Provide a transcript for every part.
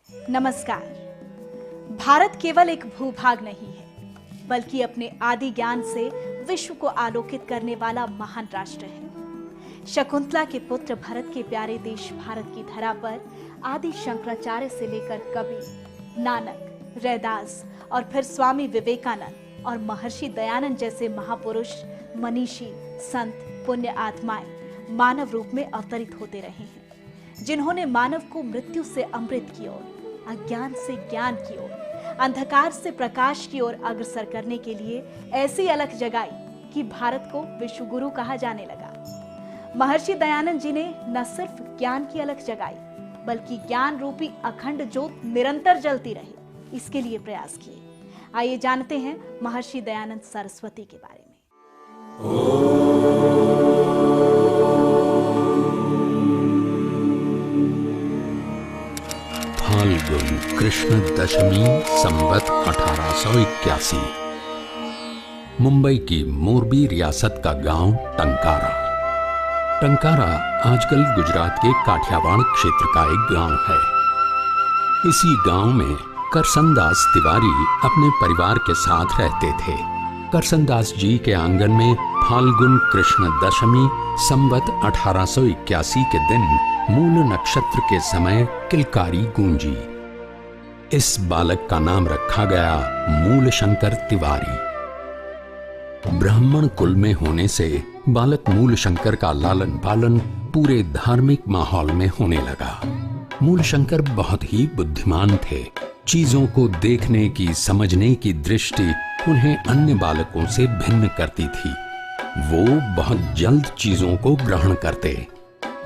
नमस्कार। भारत केवल एक भूभाग नहीं है, बल्कि अपने आदि ज्ञान से विश्व को आलोकित करने वाला महान राष्ट्र है। शकुंतला के पुत्र भरत के प्यारे देश भारत की धरा पर आदि शंकराचार्य से लेकर कबीर, नानक, रैदास और फिर स्वामी विवेकानंद और महर्षि दयानंद जैसे महापुरुष, मनीषी, संत, पुण्य आत्माएं मानव रूप में अवतरित होते रहे हैं, जिन्होंने मानव को मृत्यु से अमृत की ओर, अज्ञान से ज्ञान की ओर, अंधकार से प्रकाश की ओर अग्रसर करने के लिए ऐसी अलख जगाई कि भारत को विश्व गुरु कहा जाने लगा। महर्षि दयानंद जी ने न सिर्फ ज्ञान की अलख जगाई, बल्कि ज्ञान रूपी अखंड ज्योत निरंतर जलती रहे, इसके लिए प्रयास किए। आइए जानते हैं महर्षि दयानंद सरस्वती के बारे में। फाल्गुन कृष्ण दशमी संवत 1881। मुंबई की मोरबी रियासत का गांव टंकारा। टंकारा आजकल गुजरात के काठियावाड़ क्षेत्र का एक गांव है। इसी गांव में करसनदास तिवारी अपने परिवार के साथ रहते थे। करसनदास जी के आंगन में फाल्गुन कृष्ण दशमी संवत 1881 के दिन मूल नक्षत्र के समय किलकारी गूंजी। इस बालक का नाम रखा गया मूल शंकर तिवारी। ब्राह्मण कुल में होने से बालक मूल शंकर का लालन पालन पूरे धार्मिक माहौल में होने लगा। मूल शंकर बहुत ही बुद्धिमान थे। चीजों को देखने की, समझने की दृष्टि उन्हें अन्य बालकों से भिन्न करती थी। वो बहुत जल्द चीजों को ग्रहण करते।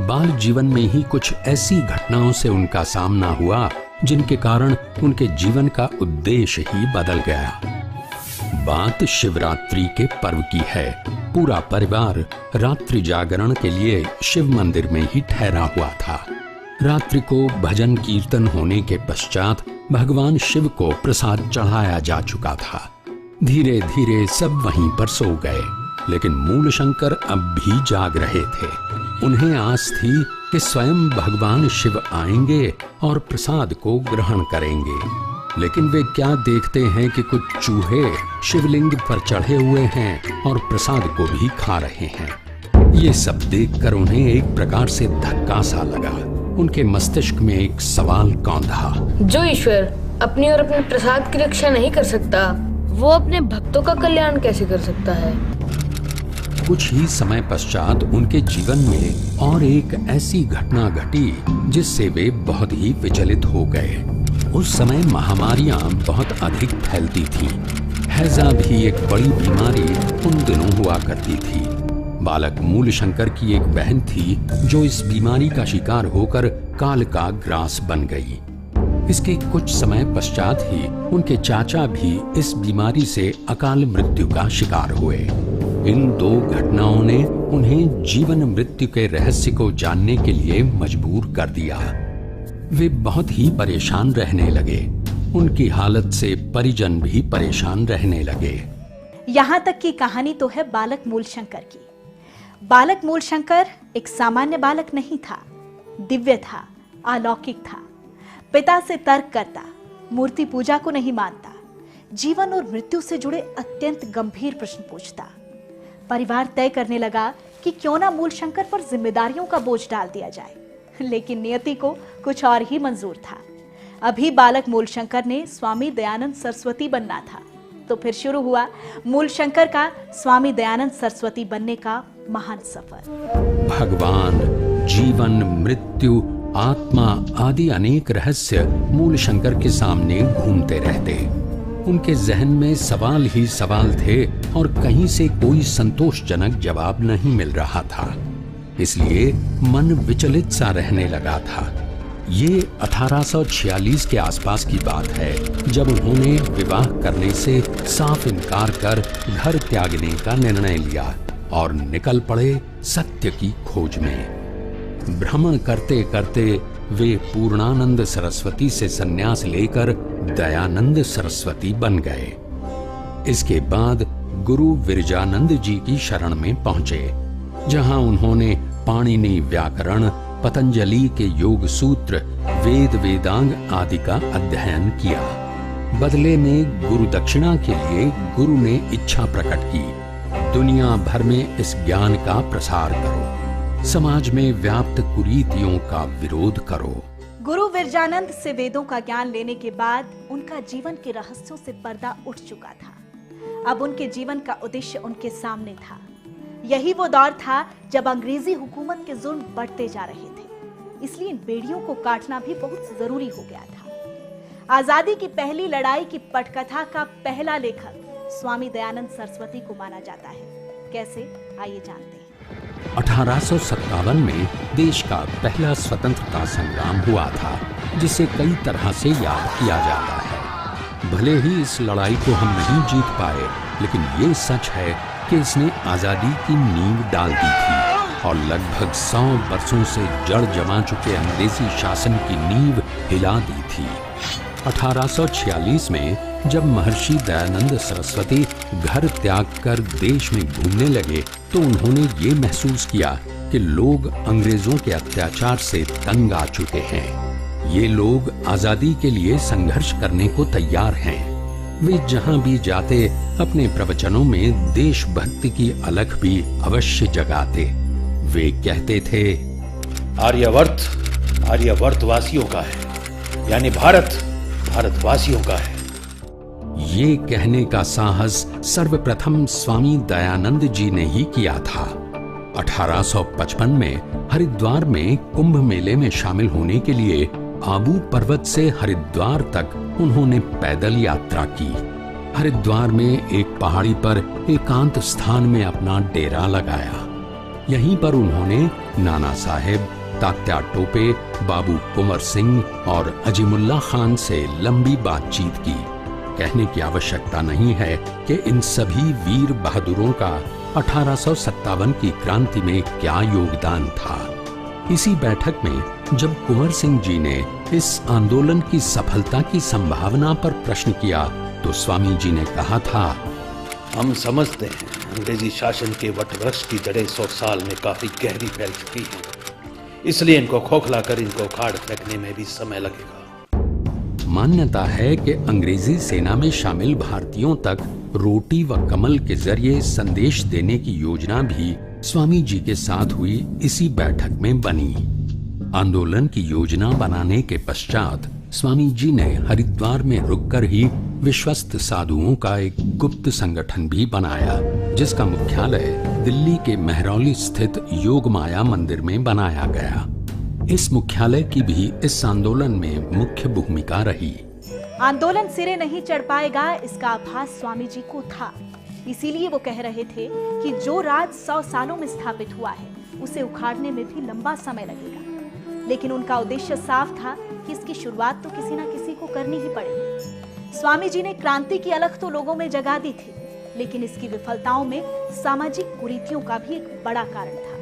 बाल जीवन में ही कुछ ऐसी घटनाओं से उनका सामना हुआ जिनके कारण उनके जीवन का उद्देश्य ही बदल गया। बात शिवरात्रि के पर्व की है। पूरा परिवार रात्रि जागरण के लिए शिव मंदिर में ही ठहरा हुआ था। रात्रि को भजन कीर्तन होने के पश्चात भगवान शिव को प्रसाद चढ़ाया जा चुका था। धीरे धीरे सब वहीं पर सो गए, लेकिन मूल शंकर अब भी जाग रहे थे। उन्हें आस थी कि स्वयं भगवान शिव आएंगे और प्रसाद को ग्रहण करेंगे, लेकिन वे क्या देखते हैं कि कुछ चूहे शिवलिंग पर चढ़े हुए हैं और प्रसाद को भी खा रहे हैं। ये सब देखकर उन्हें एक प्रकार से धक्का सा लगा। उनके मस्तिष्क में एक सवाल कौंधा, जो ईश्वर अपनी और अपने प्रसाद की रक्षा नहीं कर सकता, वो अपने भक्तों का कल्याण कैसे कर सकता है। कुछ ही समय पश्चात उनके जीवन में और एक ऐसी घटना घटी जिससे वे बहुत ही विचलित हो गए। उस समय महामारियां बहुत अधिक फैलती थीं। हैजा भी एक बड़ी बीमारी उन दिनों हुआ करती थी। बालक मूल शंकर की एक बहन थी जो इस बीमारी का शिकार होकर काल का ग्रास बन गई। इसके कुछ समय पश्चात ही उनके चाचा भी इस बीमारी से अकाल मृत्यु का शिकार हुए। इन दो घटनाओं ने उन्हें जीवन मृत्यु के रहस्य को जानने के लिए मजबूर कर दिया। वे बहुत ही परेशान रहने लगे। उनकी हालत से परिजन भी परेशान रहने लगे। यहाँ तक की कहानी तो है बालक मूल शंकर की। बालक मूल शंकर एक सामान्य बालक नहीं था, दिव्य था, अलौकिक था। पिता से तर्क करता, मूर्ति पूजा को नहीं मानता, जीवन और मृत्यु से जुड़े अत्यंत गंभीर प्रश्न पूछता। परिवार तय करने लगा कि क्यों ना मूल शंकर पर जिम्मेदारियों का बोझ डाल दिया जाए, लेकिन नियति को कुछ और ही मंजूर था। अभी बालक मूल शंकर ने स्वामी दयानंद सरस्वती बनना था, तो फिर शुरू हुआ मूल शंकर का स्वामी दयानंद सरस्वती बनने का महान सफर। भगवान, जीवन, मृत्यु, आत्मा आदि अनेक रहस्य मूल शंकर के सामने घूमते रहते। उनके जहन में सवाल ही सवाल थे और कहीं से कोई संतोषजनक जवाब नहीं मिल रहा था। इसलिए मन विचलित सा रहने लगा था। ये 1846 के आसपास की बात है, जब उन्होंने विवाह करने से साफ इनकार कर घर त्यागने का निर्णय लिया और निकल पड़े सत्य की खोज में। भ्रमण करते करते वे पूर्णानंद सरस्वती से संन्यास लेकर दयानंद सरस्वती बन गए। इसके बाद गुरु विरजानंद जी की शरण में पहुंचे, जहां उन्होंने पाणिनि व्याकरण, पतंजलि के योग सूत्र, वेद वेदांग आदि का अध्ययन किया। बदले में गुरु दक्षिणा के लिए गुरु ने इच्छा प्रकट की, दुनिया भर में इस ज्ञान का प्रसार करो, समाज में व्याप्त कुरीतियों का विरोध करो। गुरु विरजानंद से वेदों का ज्ञान लेने के बाद उनका जीवन के रहस्यों से पर्दा उठ चुका था। अब उनके जीवन का उद्देश्य उनके सामने था। यही वो दौर था जब अंग्रेजी हुकूमत के जुल्म बढ़ते जा रहे थे, इसलिए इन बेड़ियों को काटना भी बहुत जरूरी हो गया था। आजादी की पहली लड़ाई की पटकथा का पहला लेखक स्वामी दयानंद सरस्वती को माना जाता है। कैसे, आइए जानते हैं। 1857 में देश का पहला स्वतंत्रता संग्राम हुआ था, जिसे कई तरह से याद किया जाता है। भले ही इस लड़ाई को हम नहीं जीत पाए, लेकिन ये सच है कि इसने आजादी की नींव डाल दी थी और लगभग 100 वर्षों से जड़ जमा चुके अंग्रेजी शासन की नींव हिला दी थी। 1846 में जब महर्षि दयानंद सरस्वती घर त्याग कर देश में घूमने लगे, तो उन्होंने ये महसूस किया कि लोग अंग्रेजों के अत्याचार से तंग आ चुके हैं। ये लोग आजादी के लिए संघर्ष करने को तैयार हैं। वे जहां भी जाते अपने प्रवचनों में देशभक्ति की अलख भी अवश्य जगाते। वे कहते थे, आर्यवर्त वासियों का है, यानी भारत भारतवासियों का है। ये कहने का साहस सर्वप्रथम स्वामी दयानंद जी ने ही किया था। 1855 में हरिद्वार में कुंभ मेले में शामिल होने के लिए आबू पर्वत से हरिद्वार तक उन्होंने पैदल यात्रा की। हरिद्वार में एक पहाड़ी पर एकांत स्थान में अपना डेरा लगाया। यहीं पर उन्होंने नाना साहेब, तात्या टोपे, बाबू कुंवर सिंह और अजीमुल्ला खान से लंबी बातचीत की। कहने की आवश्यकता नहीं है कि इन सभी वीर बहादुरों का 1857 की क्रांति में क्या योगदान था। इसी बैठक में जब कुंवर सिंह जी ने इस आंदोलन की सफलता की संभावना पर प्रश्न किया, तो स्वामी जी ने कहा था, हम समझते हैं अंग्रेजी शासन के वटवृक्ष की जड़ें 100 साल में काफी गहरी फैल चुकी हैं, इसलिए इनको खोखला कर इनको उखाड़ फेंकने में भी समय लगेगा। मान्यता है कि अंग्रेजी सेना में शामिल भारतीयों तक रोटी व कमल के जरिए संदेश देने की योजना भी स्वामी जी के साथ हुई इसी बैठक में बनी। आंदोलन की योजना बनाने के पश्चात स्वामी जी ने हरिद्वार में रुककर ही विश्वस्त साधुओं का एक गुप्त संगठन भी बनाया, जिसका मुख्यालय दिल्ली के महरौली स्थित योग माया मंदिर में बनाया गया। इस मुख्यालय की भी इस आंदोलन में मुख्य भूमिका रही। आंदोलन सिरे नहीं चढ़ पाएगा, इसका आभास स्वामी जी को था। इसीलिए वो कह रहे थे कि जो राज 100 सालों में स्थापित हुआ है, उसे उखाड़ने में भी लंबा समय लगेगा। लेकिन उनका उद्देश्य साफ था कि इसकी शुरुआत तो किसी न किसी को करनी ही पड़ेगी। स्वामी जी ने क्रांति की अलख तो लोगों में जगा दी थी, लेकिन इसकी विफलताओं में सामाजिक कुरीतियों का भी एक बड़ा कारण था।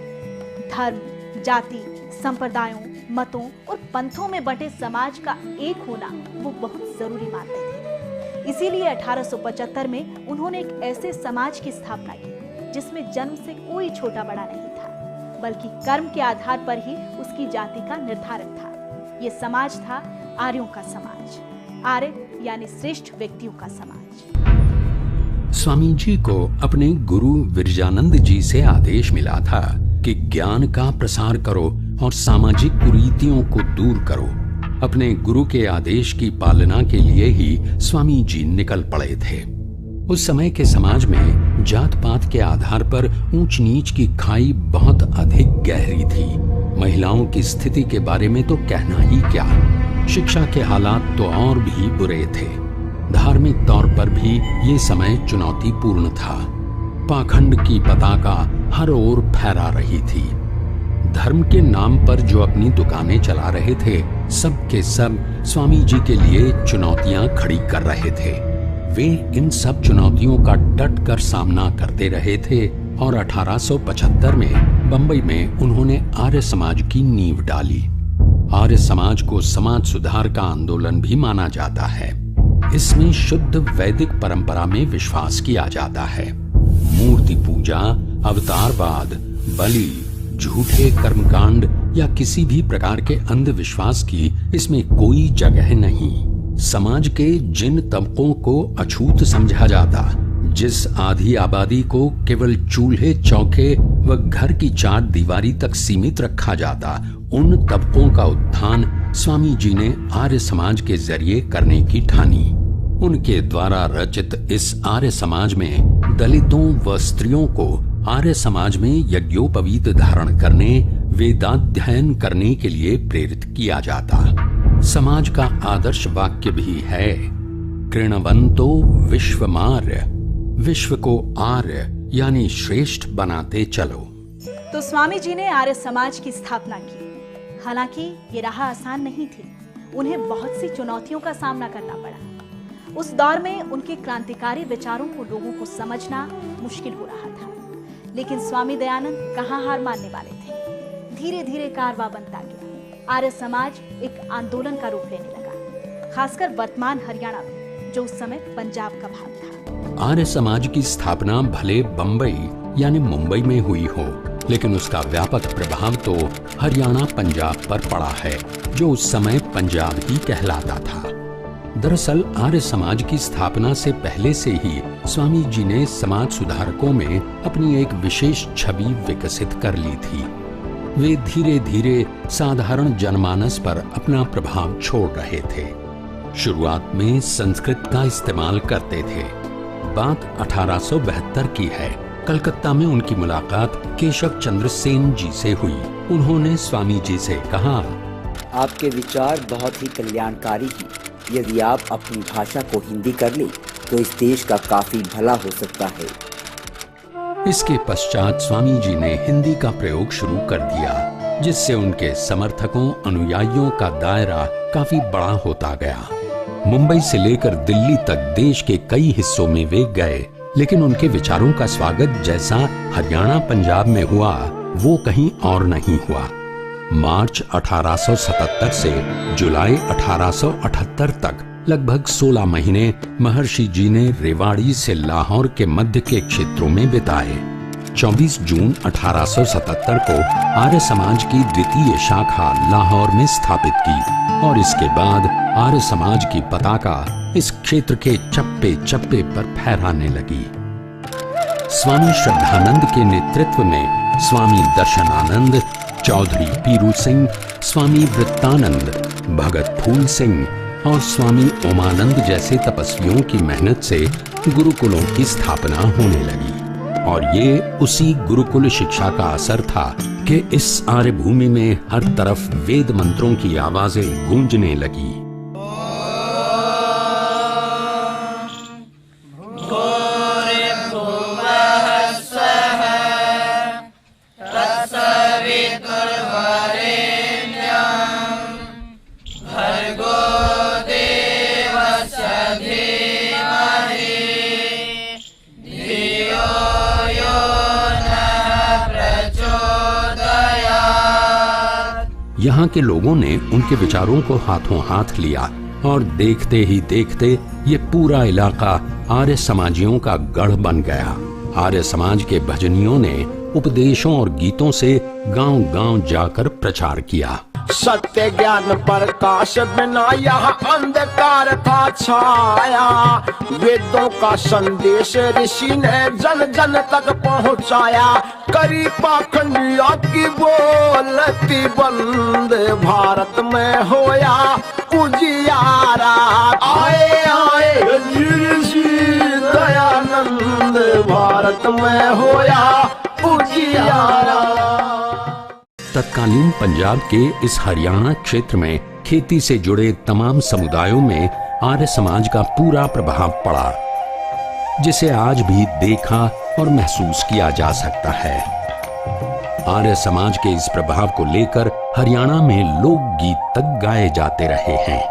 धर्म, जाति, संप्रदायों, मतों और पंथों में बंटे समाज का एक होना वो बहुत जरूरी मानते थे। इसीलिए 1875 में उन्होंने एक ऐसे समाज की स्थापना की जिसमें जन्म से कोई छोटा बड़ा नहीं था, बल्कि कर्म के आधार पर ही उसकी जाति का निर्धारण था। ये समाज था आर्यों का समाज, आर्य यानी श्रेष्ठ व्यक्तियों का समाज। स्वामी जी को अपने गुरु विरजानंद जी से आदेश मिला था कि ज्ञान का प्रसार करो और सामाजिक कुरीतियों को दूर करो। अपने गुरु के आदेश की पालना के लिए ही स्वामी जी निकल पड़े थे। उस समय के समाज में जात पात के आधार पर ऊंच नीच की खाई बहुत अधिक गहरी थी। महिलाओं की स्थिति के बारे में तो कहना ही क्या, शिक्षा के हालात तो और भी बुरे थे। धार्मिक तौर पर भी ये समय चुनौतीपूर्ण था। पाखंड की पताका हर ओर फहरा रही थी। धर्म के नाम पर जो अपनी दुकानें चला रहे थे, सब के सब स्वामी जी के लिए चुनौतियां खड़ी कर रहे थे। वे इन सब चुनौतियों का डट कर सामना करते रहे थे और 1875 में बंबई में उन्होंने आर्य समाज की नींव डाली। आर्य समाज को समाज सुधार का आंदोलन भी माना जाता है। इसमें शुद्ध वैदिक परंपरा में विश्वास किया जाता है। मूर्ति पूजा, अवतारवाद, बलि, झूठे कर्मकांड या किसी भी प्रकार के अंधविश्वास की इसमें कोई जगह नहीं। समाज के जिन तबकों को अछूत समझा जाता, जिस आधी आबादी को केवल चूल्हे चौके व घर की चार दीवारी तक सीमित रखा जाता, उन तबकों का उत्थान स्वामी जी ने आर्य समाज के जरिए करने की ठानी। उनके द्वारा रचित इस आर्य समाज में दलितों व स्त्रियों को आर्य समाज में यज्ञोपवीत धारण करने, वेदाध्ययन करने के लिए प्रेरित किया जाता। समाज का आदर्श वाक्य भी है, कृणवंतो विश्वमार्य, विश्व को आर्य यानी श्रेष्ठ बनाते चलो। तो स्वामी जी ने आर्य समाज की स्थापना की। हालांकि ये राह आसान नहीं थी, उन्हें बहुत सी चुनौतियों का सामना करना पड़ा। उस दौर में उनके क्रांतिकारी विचारों को लोगों को समझना मुश्किल हो रहा था, लेकिन स्वामी दयानंद कहाँ हार मानने वाले थे। धीरे धीरे कारवां बनता गया। आर्य समाज एक आंदोलन का रूप लेने लगा, खासकर वर्तमान हरियाणा में, जो उस समय पंजाब का भाग था। आर्य समाज की स्थापना भले बंबई यानी मुंबई में हुई हो, लेकिन उसका व्यापक प्रभाव तो हरियाणा पंजाब पर पड़ा है, जो उस समय पंजाब ही कहलाता था। दरअसल आर्य समाज की स्थापना से पहले से ही स्वामी जी ने समाज सुधारकों में अपनी एक विशेष छवि विकसित कर ली थी। वे धीरे धीरे साधारण जनमानस पर अपना प्रभाव छोड़ रहे थे। शुरुआत में संस्कृत का इस्तेमाल करते थे। बात 1872 की है। कलकत्ता में उनकी मुलाकात केशव चंद्र सेन जी से हुई। उन्होंने स्वामी जी से कहा, आपके विचार बहुत ही कल्याणकारी हैं। यदि आप अपनी भाषा को हिंदी कर ले तो इस देश का काफी भला हो सकता है। इसके पश्चात स्वामी जी ने हिंदी का प्रयोग शुरू कर दिया, जिससे उनके समर्थकों अनुयायियों का दायरा काफी बड़ा होता गया। मुंबई से लेकर दिल्ली तक देश के कई हिस्सों में वे गए, लेकिन उनके विचारों का स्वागत जैसा हरियाणा पंजाब में हुआ, वो कहीं और नहीं हुआ। मार्च 1877 से जुलाई 1878 तक लगभग 16 महीने महर्षि जी ने रेवाड़ी से लाहौर के मध्य के क्षेत्रों में बिताए। 24 जून 1877 को आर्य समाज की द्वितीय शाखा लाहौर में स्थापित की और इसके बाद आर्य समाज की पताका इस क्षेत्र के चप्पे चप्पे पर फहराने लगी। स्वामी श्रद्धानंद के नेतृत्व में स्वामी दर्शनानंद, चौधरी पीरू सिंह, स्वामी वृत्तानंद, भगत फूल सिंह और स्वामी ओमानंद जैसे तपस्वियों की मेहनत से गुरुकुलों की स्थापना होने लगी। और ये उसी गुरुकुल शिक्षा का असर था कि इस आर्य भूमि में हर तरफ वेद मंत्रों की आवाजें गूंजने लगी। यहाँ के लोगों ने उनके विचारों को हाथों हाथ लिया और देखते ही देखते ये पूरा इलाका आर्य समाजियों का गढ़ बन गया। आर्य समाज के भजनियों ने उपदेशों और गीतों से गांव-गांव जाकर प्रचार किया। सत्य ज्ञान प्रकाश बिना यहाँ अंधकार था छाया। वेदों का संदेश ऋषि ने जन जन तक पहुँचाया। करी पाखंडियों की बोलती बंद, भारत में होया उजियारा। आए आए ऋषि दयानंद, भारत में होया उजियारा। तत्कालीन पंजाब के इस हरियाणा क्षेत्र में खेती से जुड़े तमाम समुदायों में आर्य समाज का पूरा प्रभाव पड़ा, जिसे आज भी देखा और महसूस किया जा सकता है। आर्य समाज के इस प्रभाव को लेकर हरियाणा में लोकगीत तक गाए जाते रहे हैं।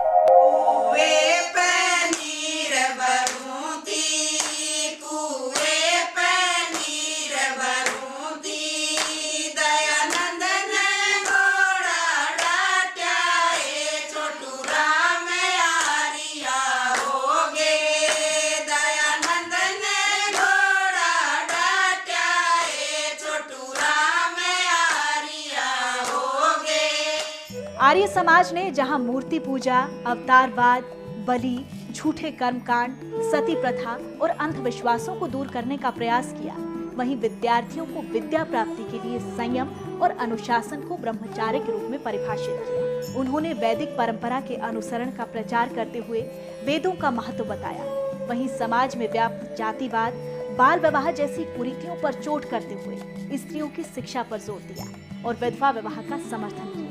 आर्य समाज ने जहां मूर्ति पूजा, अवतारवाद, बलि, झूठे कर्मकांड, सती प्रथा और अंधविश्वासों को दूर करने का प्रयास किया, वहीं विद्यार्थियों को विद्या प्राप्ति के लिए संयम और अनुशासन को ब्रह्मचार्य के रूप में परिभाषित किया। उन्होंने वैदिक परंपरा के अनुसरण का प्रचार करते हुए वेदों का महत्व बताया। वहीं समाज में व्याप्त जातिवाद, बाल विवाह जैसी कुरीतियों पर चोट करते हुए स्त्रियों की शिक्षा पर जोर दिया और विधवा विवाह का समर्थन किया।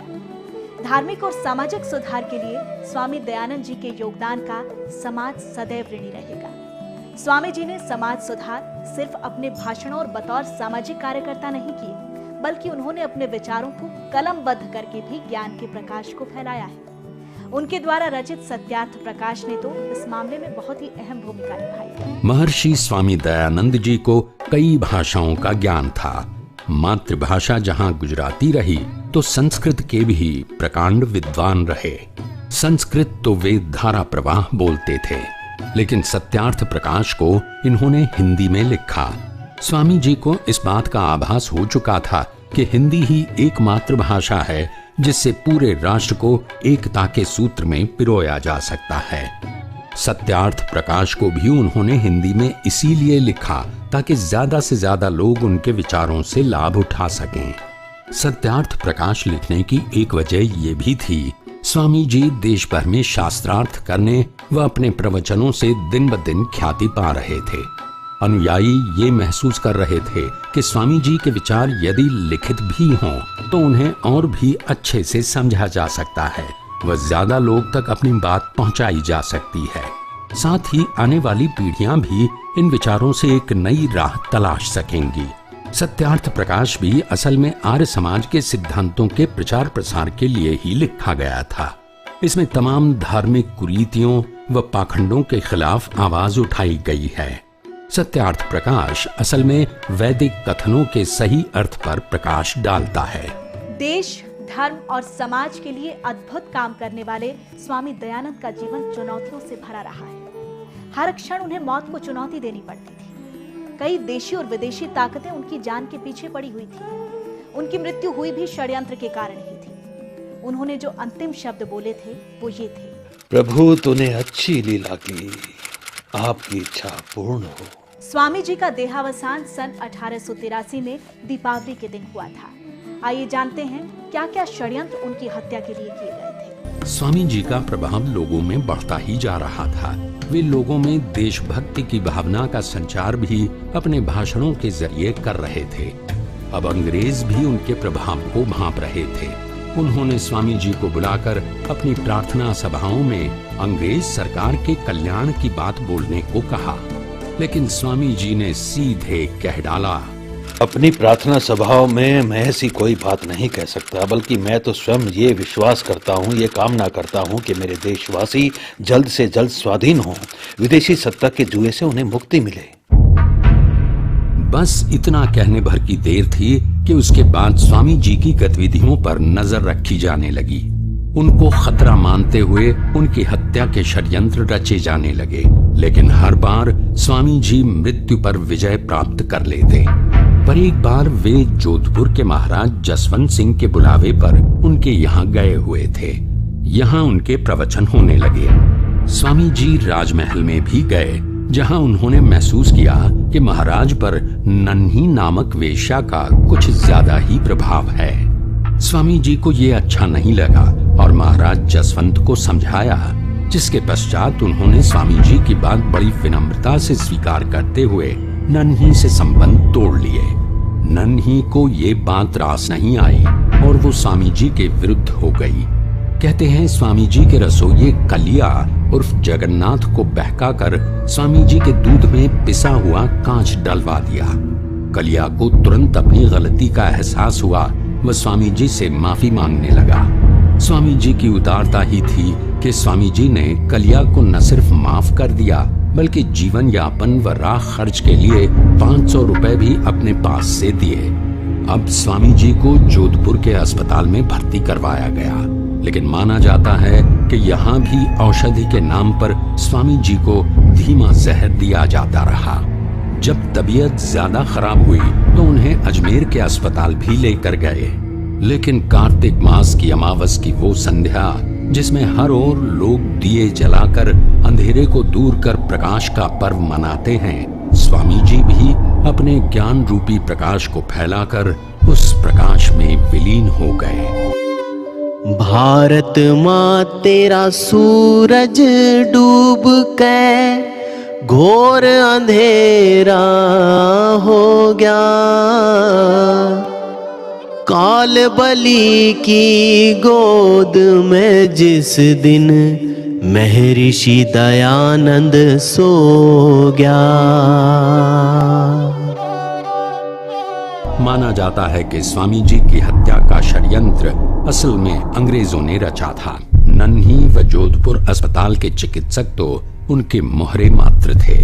धार्मिक और सामाजिक सुधार के लिए स्वामी दयानंद जी के योगदान का समाज सदैव ऋणी रहेगा। स्वामी जी ने समाज सुधार सिर्फ अपने भाषणों और बतौर सामाजिक कार्यकर्ता नहीं किए, बल्कि उन्होंने अपने विचारों को कलमबद्ध करके भी ज्ञान के प्रकाश को फैलाया है। उनके द्वारा रचित सत्यार्थ प्रकाश ने तो इस मामले में बहुत ही अहम भूमिका निभाई है। महर्षि स्वामी दयानंद जी को कई भाषाओं का ज्ञान था। मातृभाषा जहां गुजराती रही तो संस्कृत के भी प्रकांड विद्वान रहे। संस्कृत तो वे धारा प्रवाह बोलते थे, लेकिन सत्यार्थ प्रकाश को इन्होंने हिंदी में लिखा। स्वामी जी को इस बात का आभास हो चुका था कि हिंदी ही एकमात्र भाषा है जिससे पूरे राष्ट्र को एकता के सूत्र में पिरोया जा सकता है। सत्यार्थ प्रकाश को भी उन्होंने हिंदी में इसीलिए लिखा ताकि ज्यादा से ज्यादा लोग उनके विचारों से लाभ उठा सकें। सत्यार्थ प्रकाश लिखने की एक वजह यह भी थी, स्वामी जी देश भर में शास्त्रार्थ करने व अपने प्रवचनों से दिन ब दिन ख्याति पा रहे थे। अनुयायी ये महसूस कर रहे थे कि स्वामी जी के विचार यदि लिखित भी हों तो उन्हें और भी अच्छे से समझा जा सकता है व ज्यादा लोग तक अपनी बात पहुंचाई जा सकती है। साथ ही आने वाली पीढ़ियां भी इन विचारों से एक नई राह तलाश सकेंगी। सत्यार्थ प्रकाश भी असल में आर्य समाज के सिद्धांतों के प्रचार प्रसार के लिए ही लिखा गया था। इसमें तमाम धार्मिक कुरीतियों व पाखंडों के खिलाफ आवाज उठाई गई है। सत्यार्थ प्रकाश असल में वैदिक कथनों के सही अर्थ पर प्रकाश डालता है। देश, धर्म और समाज के लिए अद्भुत काम करने वाले स्वामी दयानंद का जीवन चुनौतियों से भरा रहा है। हर क्षण उन्हें मौत को चुनौती देनी पड़ती थी। कई देशी और विदेशी ताकतें उनकी जान के पीछे पड़ी हुई थी। उनकी मृत्यु हुई भी षड्यंत्र के कारण ही थी। उन्होंने जो अंतिम शब्द बोले थे वो ये थे, प्रभु तूने अच्छी लीला की, आपकी इच्छा पूर्ण हो। स्वामी जी का देहावसान सन 1883 में दीपावली के दिन हुआ था। आइए जानते हैं क्या क्या षड्यंत्र उनकी हत्या के लिए किए गए थे। स्वामी जी का प्रभाव लोगों में बढ़ता ही जा रहा था। वे लोगों में देशभक्ति की भावना का संचार भी अपने भाषणों के जरिए कर रहे थे। अब अंग्रेज भी उनके प्रभाव को भांप रहे थे। उन्होंने स्वामी जी को बुलाकर अपनी प्रार्थना सभाओं में अंग्रेज सरकार के कल्याण की बात बोलने को कहा, लेकिन स्वामी जी ने सीधे कह डाला, अपनी प्रार्थना सभाओं में मैं ऐसी कोई बात नहीं कह सकता, बल्कि मैं तो स्वयं ये विश्वास करता हूँ, ये कामना करता हूँ कि मेरे देशवासी जल्द से जल्द स्वाधीन हों, विदेशी सत्ता के जुए से उन्हें मुक्ति मिले। बस इतना कहने भर की देर थी कि उसके बाद स्वामी जी की गतिविधियों पर नजर रखी जाने लगी। उनको खतरा मानते हुए उनकी हत्या के षड्यंत्र रचे जाने लगे, लेकिन हर बार स्वामी जी मृत्यु पर विजय प्राप्त कर लेते। पर एक बार वे जोधपुर के महाराज जसवंत सिंह के बुलावे पर उनके यहाँ गए हुए थे। यहाँ उनके प्रवचन होने लगे। स्वामी जी राजमहल में भी गए, जहां उन्होंने महसूस किया कि महाराज पर नन्ही नामक वेश्या का कुछ ज्यादा ही प्रभाव है। स्वामी जी को ये अच्छा नहीं लगा और महाराज जसवंत को समझाया, जिसके पश्चात उन्होंने स्वामी जी की बात बड़ी विनम्रता से स्वीकार करते हुए नन्ही से संबंध तोड़ लिए। नन्ही को ये बात रास नहीं आई और वो स्वामी जी के विरुद्ध हो गई। कहते हैं स्वामी जी के रसोइये कलिया उर्फ जगन्नाथ को बहका कर स्वामी जी के दूध में पिसा हुआ कांच डलवा दिया। कलिया को तुरंत अपनी गलती का एहसास हुआ, वह स्वामी जी से माफी मांगने लगा। स्वामी जी की उदारता ही थी कि स्वामी जी ने कलिया को न सिर्फ माफ कर दिया, बल्कि जीवन यापन व राह खर्च के लिए 500 रुपए भी अपने पास से दिए। अब स्वामी जी को जोधपुर के अस्पताल में भर्ती करवाया गया, लेकिन माना जाता है कि यहाँ भी औषधि के नाम पर स्वामी जी को धीमा जहर दिया जाता रहा। जब तबीयत ज्यादा खराब हुई तो उन्हें अजमेर के अस्पताल भी लेकर गए। लेकिन कार्तिक मास की अमावस की वो संध्या जिसमें हर ओर लोग दिए जलाकर अंधेरे को दूर कर प्रकाश का पर्व मनाते हैं, स्वामी जी भी अपने ज्ञान रूपी प्रकाश को फैलाकर उस प्रकाश में विलीन हो गए। भारत माँ तेरा सूरज डूब के घोर अंधेरा हो गया, काल बलि की गोद में जिस दिन महर्षि दयानंद सो गया। माना जाता है कि स्वामी जी की हत्या का षड्यंत्र असल में अंग्रेजों ने रचा था। नन्ही व जोधपुर अस्पताल के चिकित्सक तो उनके मोहरे मात्र थे।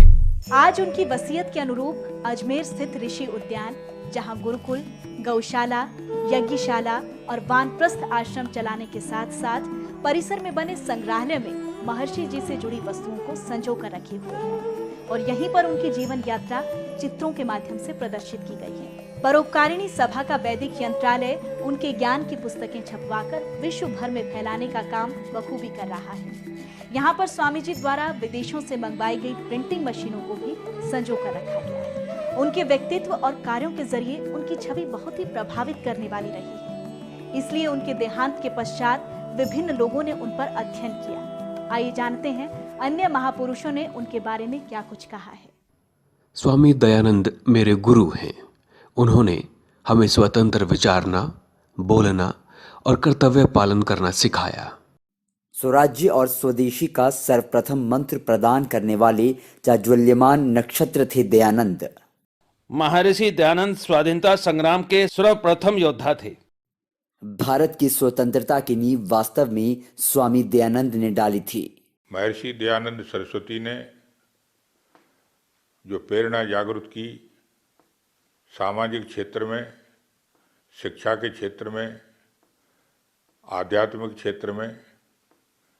आज उनकी वसीयत के अनुरूप अजमेर स्थित ऋषि उद्यान, जहां गुरुकुल, गौशाला, यज्ञशाला और वानप्रस्थ आश्रम चलाने के साथ साथ परिसर में बने संग्रहालय में महर्षि जी से जुड़ी वस्तुओं को संजो कर रखी हुई है और यहीं पर उनकी जीवन यात्रा चित्रों के माध्यम से प्रदर्शित की गई है। परोपकारिणी सभा का वैदिक यंत्रालय उनके ज्ञान की पुस्तकें छपवाकर विश्व भर में फैलाने का काम बखूबी कर रहा है। यहाँ पर स्वामी जी द्वारा विदेशों से मंगवाई गई प्रिंटिंग मशीनों को भी संजो कर रखा गया है। उनके व्यक्तित्व और कार्यों के जरिए उनकी छवि बहुत ही प्रभावित करने वाली रही है, इसलिए उनके देहांत के पश्चात विभिन्न लोगों ने उन पर अध्ययन किया। आइए जानते हैं अन्य महापुरुषों ने उनके बारे में क्या कुछ कहा है। स्वामी दयानंद मेरे गुरु हैं। उन्होंने हमें स्वतंत्र विचारना, बोलना और कर्तव्य पालन करना सिखाया। स्वराज्य और स्वदेशी का सर्वप्रथम मंत्र प्रदान करने वाले जाज्वल्यमान नक्षत्र थे दयानंद। महर्षि दयानंद स्वाधीनता संग्राम के सर्वप्रथम योद्धा थे। भारत की स्वतंत्रता की नींव वास्तव में स्वामी दयानंद ने डाली थी। महर्षि दयानंद सरस्वती ने जो प्रेरणा जागृत की, सामाजिक क्षेत्र में, शिक्षा के क्षेत्र में, आध्यात्मिक क्षेत्र में,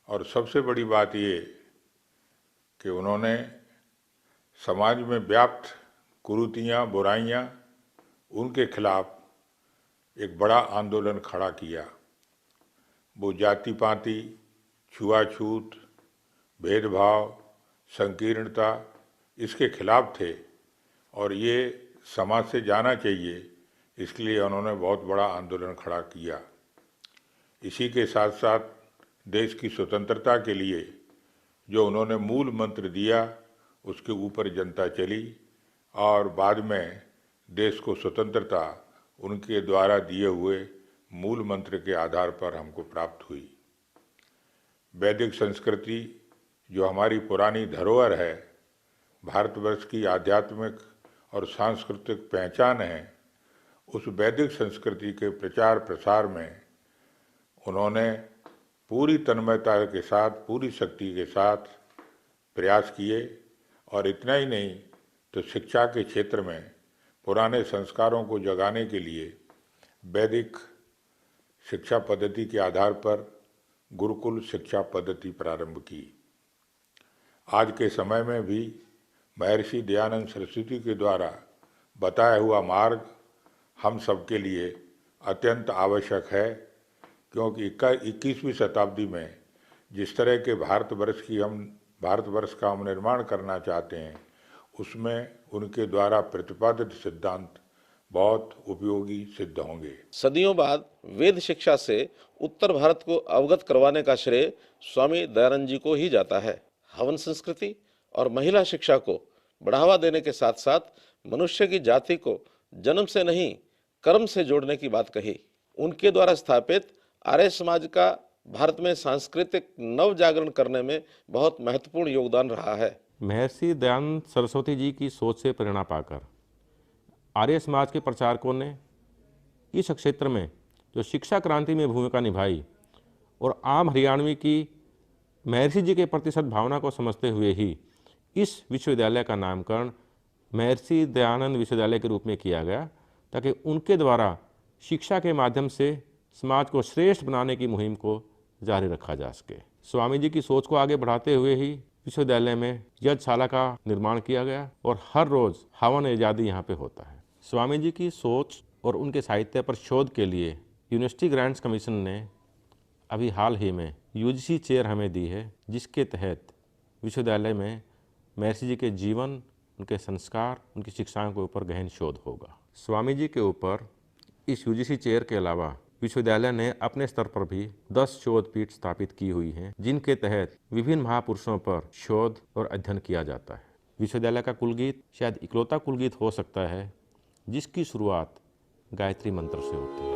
और सबसे बड़ी बात ये कि उन्होंने समाज में व्याप्त कुरीतियाँ, बुराइयाँ, उनके खिलाफ एक बड़ा आंदोलन खड़ा किया। वो जाति पाति, छुआछूत, भेदभाव, संकीर्णता, इसके खिलाफ थे और ये समाज से जाना चाहिए, इसलिए उन्होंने बहुत बड़ा आंदोलन खड़ा किया। इसी के साथ साथ देश की स्वतंत्रता के लिए जो उन्होंने मूल मंत्र दिया, उसके ऊपर जनता चली और बाद में देश को स्वतंत्रता उनके द्वारा दिए हुए मूल मंत्र के आधार पर हमको प्राप्त हुई। वैदिक संस्कृति जो हमारी पुरानी धरोहर है, भारतवर्ष की आध्यात्मिक और सांस्कृतिक पहचान है, उस वैदिक संस्कृति के प्रचार प्रसार में उन्होंने पूरी तन्मयता के साथ, पूरी शक्ति के साथ प्रयास किए। और इतना ही नहीं तो शिक्षा के क्षेत्र में पुराने संस्कारों को जगाने के लिए वैदिक शिक्षा पद्धति के आधार पर गुरुकुल शिक्षा पद्धति प्रारंभ की। आज के समय में भी महर्षि दयानंद सरस्वती के द्वारा बताया हुआ मार्ग हम सबके लिए अत्यंत आवश्यक है, क्योंकि 21वीं शताब्दी में जिस तरह के भारतवर्ष का हम निर्माण करना चाहते हैं, उसमें उनके द्वारा प्रतिपादित सिद्धांत बहुत उपयोगी सिद्ध होंगे। सदियों बाद वेद शिक्षा से उत्तर भारत को अवगत करवाने का श्रेय स्वामी दयानंद जी को ही जाता है। हवन संस्कृति और महिला शिक्षा को बढ़ावा देने के साथ साथ मनुष्य की जाति को जन्म से नहीं कर्म से जोड़ने की बात कही। उनके द्वारा स्थापित आर्य समाज का भारत में सांस्कृतिक नव जागरण करने में बहुत महत्वपूर्ण योगदान रहा है। महर्षि दयानंद सरस्वती जी की सोच से प्रेरणा पाकर आर्य समाज के प्रचारकों ने इस क्षेत्र में जो शिक्षा क्रांति में भूमिका निभाई और आम हरियाणवी की महर्षि जी के प्रति सद्भावना को समझते हुए ही इस विश्वविद्यालय का नामकरण महर्षि दयानंद विश्वविद्यालय के रूप में किया गया, ताकि उनके द्वारा शिक्षा के माध्यम से समाज को श्रेष्ठ बनाने की मुहिम को जारी रखा जा सके। स्वामी जी की सोच को आगे बढ़ाते हुए ही विश्वविद्यालय में यज्ञशाला का निर्माण किया गया और हर रोज हवन आजादी यहाँ पे होता है। स्वामी जी की सोच और उनके साहित्य पर शोध के लिए यूनिवर्सिटी ग्रांट्स कमीशन ने अभी हाल ही में यूजीसी चेयर हमें दी है, जिसके तहत विश्वविद्यालय में महर्षि जी के जीवन, उनके संस्कार, उनकी शिक्षाओं के ऊपर गहन शोध होगा। स्वामी जी के ऊपर इस यूजीसी चेयर के अलावा विश्वविद्यालय ने अपने स्तर पर भी 10 शोध पीठ स्थापित की हुई हैं, जिनके तहत विभिन्न महापुरुषों पर शोध और अध्ययन किया जाता है। विश्वविद्यालय का कुलगीत शायद इकलौता कुलगीत हो सकता है जिसकी शुरुआत गायत्री मंत्र से होती है।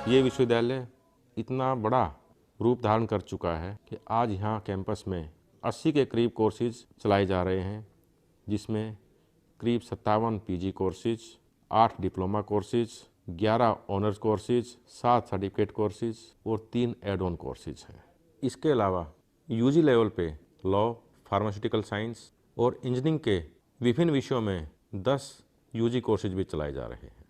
ये विश्वविद्यालय इतना बड़ा रूप धारण कर चुका है कि आज यहाँ कैंपस में 80 के करीब कोर्सेज चलाए जा रहे हैं, जिसमें करीब 57 PG courses, 8 diploma courses, 11 honours courses, 7 certificate courses और 3 एड ऑन कोर्सेज हैं। इसके अलावा यूजी लेवल पे लॉ, फार्मास्यूटिकल साइंस और इंजीनियरिंग के विभिन्न विषयों में 10 यूजी कोर्सेज भी चलाए जा रहे हैं।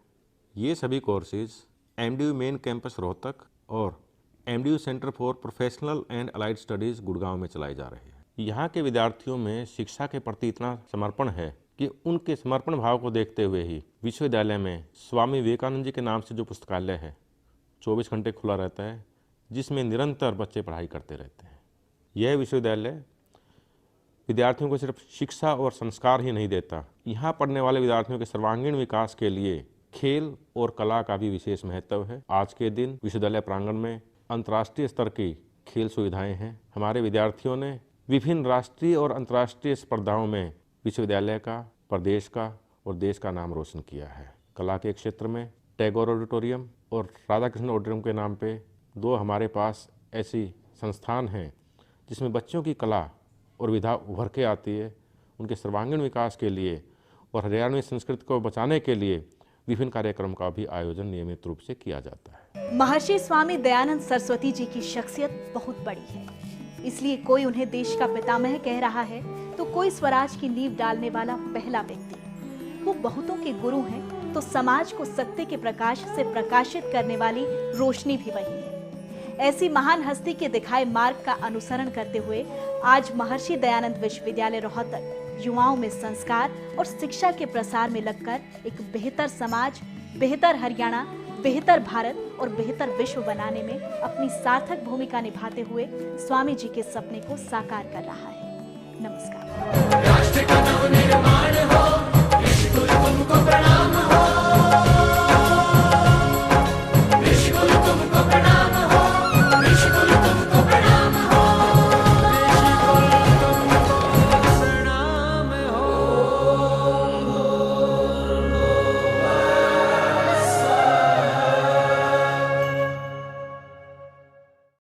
ये सभी courses MDU main campus Rohtak और MDU centre for professional and allied studies Gurgaon में चलाए जा रहे हैं। यहाँ के विद्यार्थियों में शिक्षा के प्रति इतना समर्पण है कि उनके समर्पण भाव को देखते हुए ही विश्वविद्यालय में स्वामी विवेकानंद जी के नाम से जो पुस्तकालय है 24 घंटे खुला रहता है, जिसमें निरंतर बच्चे पढ़ाई करते रहते हैं। यह विश्वविद्यालय विद्यार्थियों को सिर्फ शिक्षा और संस्कार ही नहीं देता, यहाँ पढ़ने वाले विद्यार्थियों के सर्वांगीण विकास के लिए खेल और कला का भी विशेष महत्व है। आज के दिन विश्वविद्यालय प्रांगण में अंतर्राष्ट्रीय स्तर की खेल सुविधाएं हैं। हमारे विद्यार्थियों ने विभिन्न राष्ट्रीय और अंतर्राष्ट्रीय स्पर्धाओं में विश्वविद्यालय का, प्रदेश का और देश का नाम रोशन किया है। कला के क्षेत्र में टैगोर ऑडिटोरियम और राधाकृष्ण ऑडिटोरियम के नाम पे 2 हमारे पास ऐसी संस्थान हैं जिसमें बच्चों की कला और विधा उभर के आती है। उनके सर्वांगीण विकास के लिए और हरियाणवी संस्कृति को बचाने के लिए विभिन्न कार्यक्रम का भी आयोजन नियमित रूप से किया जाता है। महर्षि स्वामी दयानंद सरस्वती जी की शख्सियत बहुत बड़ी है, इसलिए कोई उन्हें देश का पितामह कह रहा है तो कोई स्वराज की नींव डालने वाला पहला व्यक्ति। वो बहुतों के गुरु हैं तो समाज को सत्य के प्रकाश से प्रकाशित करने वाली रोशनी भी वही है। ऐसी महान हस्ती के दिखाए मार्ग का अनुसरण करते हुए आज महर्षि दयानंद विश्वविद्यालय रोहतक युवाओं में संस्कार और शिक्षा के प्रसार में लगकर एक बेहतर समाज, बेहतर हरियाणा, बेहतर भारत और बेहतर विश्व बनाने में अपनी सार्थक भूमिका निभाते हुए स्वामी जी के सपने को साकार कर रहा है। नमस्कार।